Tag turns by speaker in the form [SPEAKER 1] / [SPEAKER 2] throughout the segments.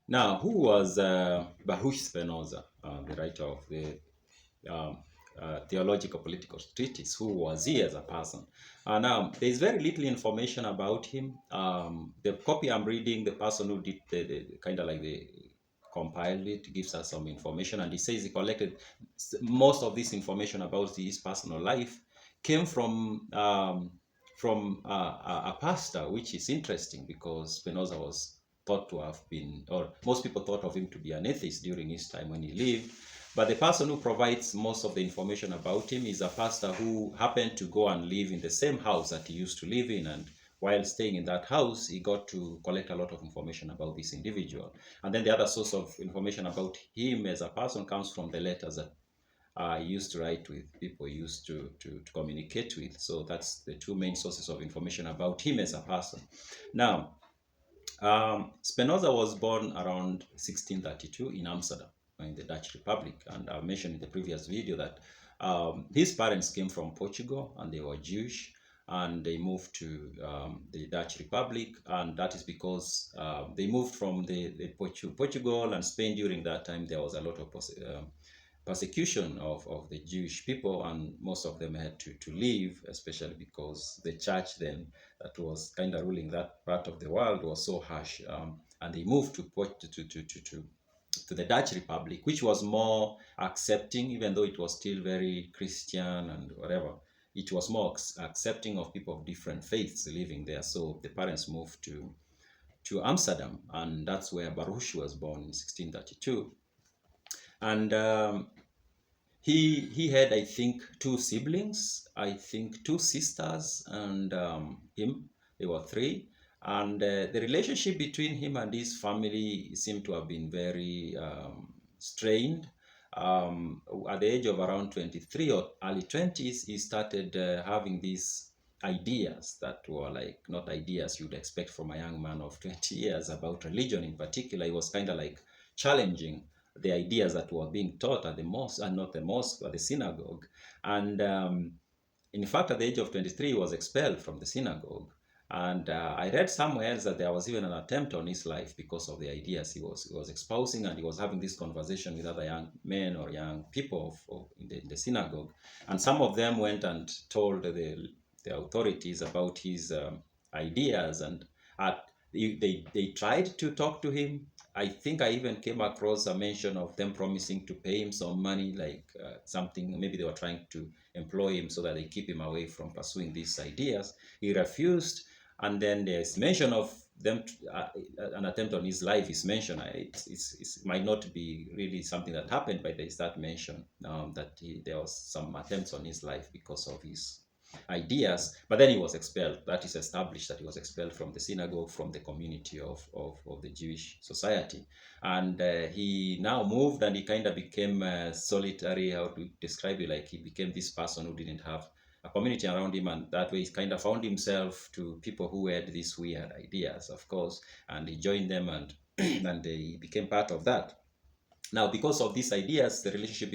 [SPEAKER 1] Now, who was Baruch Spinoza, the writer of the um, Theologico-Political Treatise? Who was he as a person? Now, there is very little information about him. The copy I'm reading, the person who did the kind of like the compiled it, gives us some information, and he says he collected most of this information about his personal life came from a pastor, which is interesting because Spinoza was thought to have been, or most people thought of him to be an atheist during his time when he lived. But the person who provides most of the information about him is a pastor who happened to go and live in the same house that he used to live in. And while staying in that house, he got to collect a lot of information about this individual. And then the other source of information about him as a person comes from the letters that he used to write with, people he used to communicate with. So that's the two main sources of information about him as a person. Now, Spinoza was born around 1632 in Amsterdam, in the Dutch Republic. And I mentioned in the previous video that his parents came from Portugal and they were Jewish, and they moved to the Dutch Republic. And that is because they moved from the Portugal and Spain. During that time, there was a lot of persecution of the Jewish people, and most of them had to leave, especially because the church then that was kind of ruling that part of the world was so harsh. And they moved to the Dutch Republic, which was more accepting, even though it was still very Christian and whatever. It was more accepting of people of different faiths living there. So the parents moved to Amsterdam, and that's where Baruch was born in 1632. And he had, I think, two siblings, I think two sisters, and him. They were three. And the relationship between him and his family seemed to have been very strained. At the age of around 23 or early 20s, he started having these ideas that were like not ideas you'd expect from a young man of 20 years about religion in particular. He was kind of like challenging the ideas that were being taught at the mosque, and not the mosque, but the synagogue. And in fact, at the age of 23, he was expelled from the synagogue. And I read somewhere else that there was even an attempt on his life because of the ideas he was espousing, and he was having this conversation with other young men or young people in the synagogue. And some of them went and told the authorities about his ideas, and at, they tried to talk to him. I think I even came across a mention of them promising to pay him some money, like something, maybe they were trying to employ him so that they keep him away from pursuing these ideas. He refused, and then there's mention of them, an attempt on his life is mentioned. It might not be really something that happened, but there's that mention that there was some attempts on his life because of his ideas. But then he was expelled. That is established that he was expelled from the synagogue, from the community of the Jewish society. And he now moved, and he kind of became solitary. How to describe it? Like he became this person who didn't have a community around him, and that way he kind of found himself to people who had these weird ideas, of course, and he joined them, and and he became part of that. Now, because of these ideas, the relationship,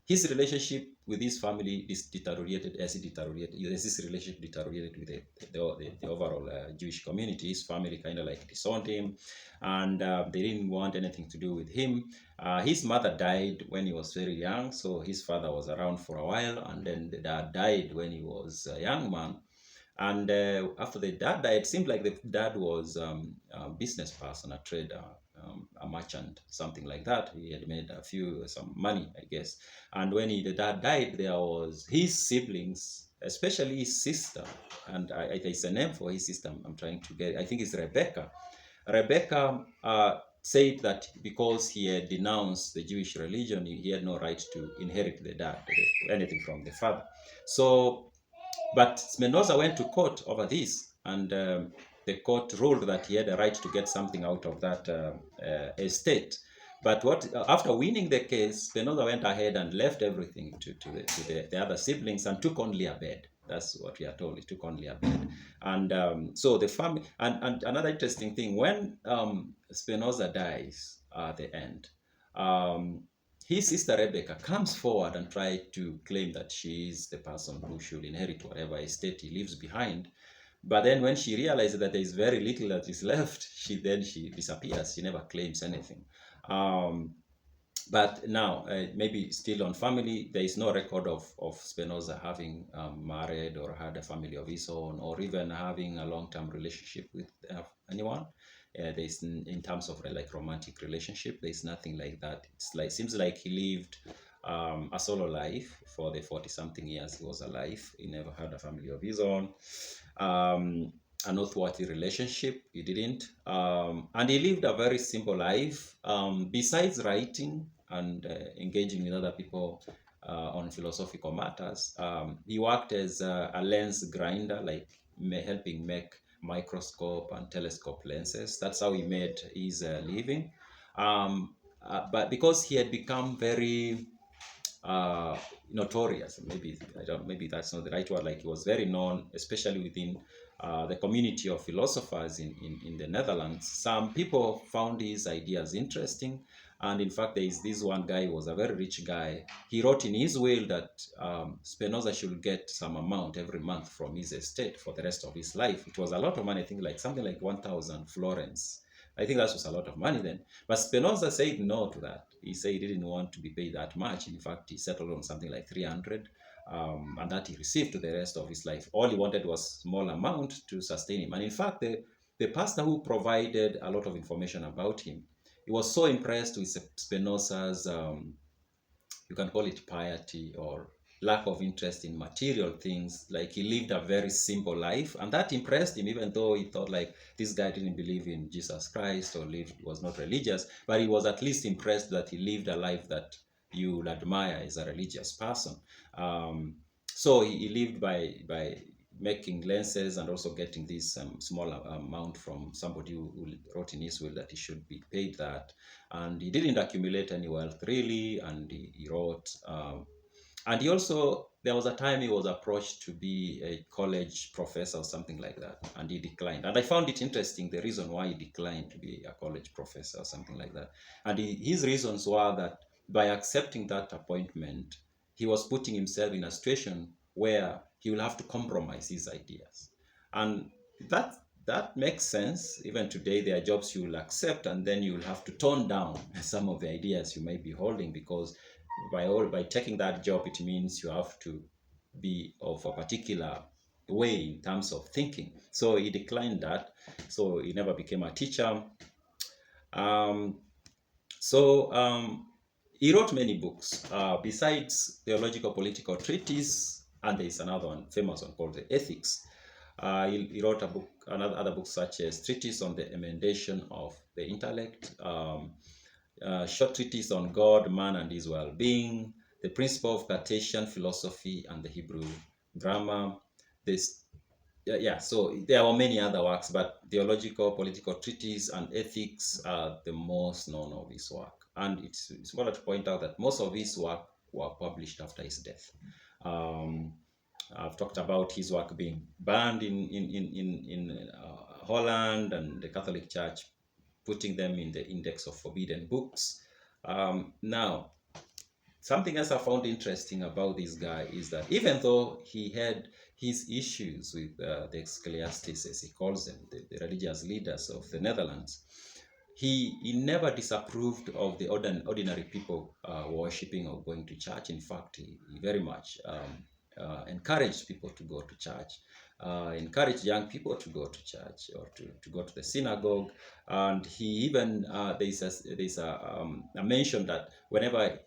[SPEAKER 1] his relationship with his family is deteriorated as he deteriorated. As his relationship deteriorated with the overall Jewish community, his family kind of like disowned him, and they didn't want anything to do with him. His mother died when he was very young, so his father was around for a while, and then the dad died when he was a young man. And after the dad died, it seemed like the dad was a business person, a trader, a merchant, something like that. He had made some money, I guess. And when the dad died, there was his siblings, especially his sister, and there's a name for his sister. I'm trying to get. I think it's Rebecca. Rebecca said that because he had denounced the Jewish religion, he had no right to inherit the dad, anything from the father. So but Spinoza went to court over this, and the court ruled that he had a right to get something out of that estate. But after winning the case, Spinoza went ahead and left everything to the other siblings and took only a bed. That's what we are told. He took only a bed. And so the family, and another interesting thing, when Spinoza dies at the end, um, his sister Rebecca comes forward and tries to claim that she is the person who should inherit whatever estate he leaves behind. But then when she realizes that there is very little that is left, she disappears. She never claims anything. Um, but now, maybe still on family, there is no record of Spinoza having married or had a family of his own, or even having a long-term relationship with anyone. There's in terms of like romantic relationship, there's nothing like that. It's like seems like he lived a solo life for the 40-something years he was alive. He never had a family of his own. A noteworthy relationship, he didn't. And he lived a very simple life. Besides writing and engaging with other people on philosophical matters, he worked as a lens grinder, like helping make microscope and telescope lenses. That's how he made his living. But because he had become very notorious, maybe that's not the right word, like he was very known, especially within the community of philosophers in the Netherlands. Some people found his ideas interesting, and in fact there is this one guy who was a very rich guy. He wrote in his will that Spinoza should get some amount every month from his estate for the rest of his life. It was a lot of money, I think like something like 1,000 florins. I think that was a lot of money then. But Spinoza said no to that. He said he didn't want to be paid that much. In fact, he settled on something like 300, and that he received to the rest of his life. All he wanted was small amount to sustain him. And in fact, the pastor who provided a lot of information about him, he was so impressed with Spinoza's you can call it piety or lack of interest in material things. Like he lived a very simple life, and that impressed him, even though he thought like this guy didn't believe in Jesus Christ or was not religious, but he was at least impressed that he lived a life that you would admire as a religious person. So he lived by making lenses and also getting this small amount from somebody who wrote in his will that he should be paid that. And he didn't accumulate any wealth really, and he wrote. And he also, there was a time he was approached to be a college professor or something like that, and he declined. And I found it interesting, the reason why he declined to be a college professor or something like that. And his reasons were that by accepting that appointment, he was putting himself in a situation where he will have to compromise his ideas. And that makes sense. Even today, there are jobs you will accept, and then you will have to tone down some of the ideas you may be holding, because by taking that job, it means you have to be of a particular way in terms of thinking. So he declined that. So he never became a teacher. Um, so he wrote many books besides Theologico-Political Treatise, and there is another one, famous one, called the Ethics. He wrote a book, other books such as Treatise on the Emendation of the Intellect, short treatise on God, man, and his well-being, the principle of Cartesian philosophy and the Hebrew grammar. So there are many other works, but Theologico-Political Treatise and Ethics are the most known of his work. And it's important to point out that most of his work were published after his death. I've talked about his work being banned in Holland, and the Catholic Church putting them in the index of forbidden books. Now, something else I found interesting about this guy is that even though he had his issues with the ecclesiastics, as he calls them, the religious leaders of the Netherlands, he never disapproved of the ordinary people worshipping or going to church. In fact, he very much encouraged people to go to church, encouraged young people to go to church or to go to the synagogue. And he even, there's a mention that whenever,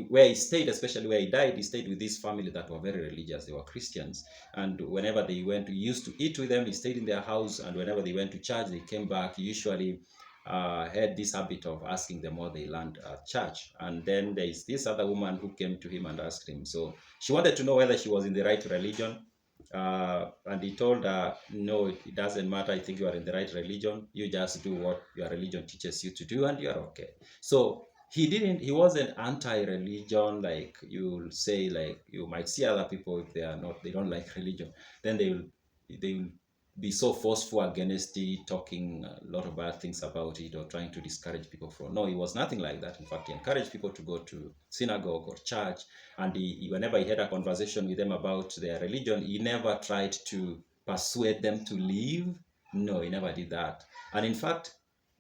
[SPEAKER 1] where he stayed, especially where he died, he stayed with this family that were very religious. They were Christians. And whenever they went, he used to eat with them, he stayed in their house. And whenever they went to church, they came back, he usually had this habit of asking them what they learned at church. And then there is this other woman who came to him and asked him. So she wanted to know whether she was in the right religion. And he told her, no, it doesn't matter. I think you are in the right religion. You just do what your religion teaches you to do, and you're okay. So he wasn't anti-religion, like you'll say, like you might see other people, if they don't like religion, then they will be so forceful against it, talking a lot of bad things about it, or trying to discourage people from. No, he was nothing like that. In fact, he encouraged people to go to synagogue or church, and whenever he had a conversation with them about their religion, he never tried to persuade them to leave. No, he never did that. And in fact,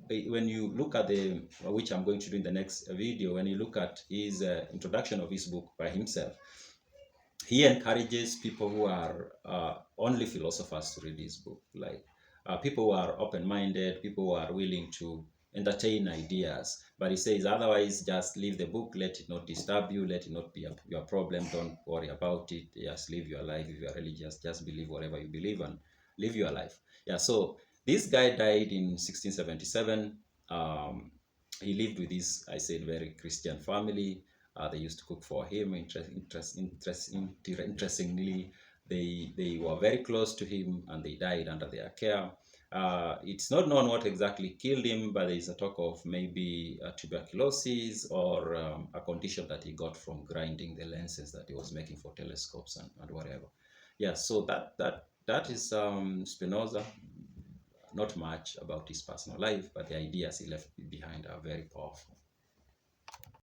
[SPEAKER 1] when you look at which I'm going to do in the next video, when you look at his introduction of his book by himself, he encourages people who are only philosophers to read his book, like people who are open-minded, people who are willing to entertain ideas. But he says, otherwise, just leave the book, let it not disturb you, let it not be your problem, don't worry about it, just live your life. If you are religious, just believe whatever you believe and live your life. Yeah, so this guy died in 1677. He lived with his, I said, very Christian family. They used to cook for him. Interestingly, they were very close to him, and they died under their care. It's not known what exactly killed him, but there is a talk of maybe tuberculosis or a condition that he got from grinding the lenses that he was making for telescopes and whatever. Yeah, so that is Spinoza. Not much about his personal life, but the ideas he left behind are very powerful.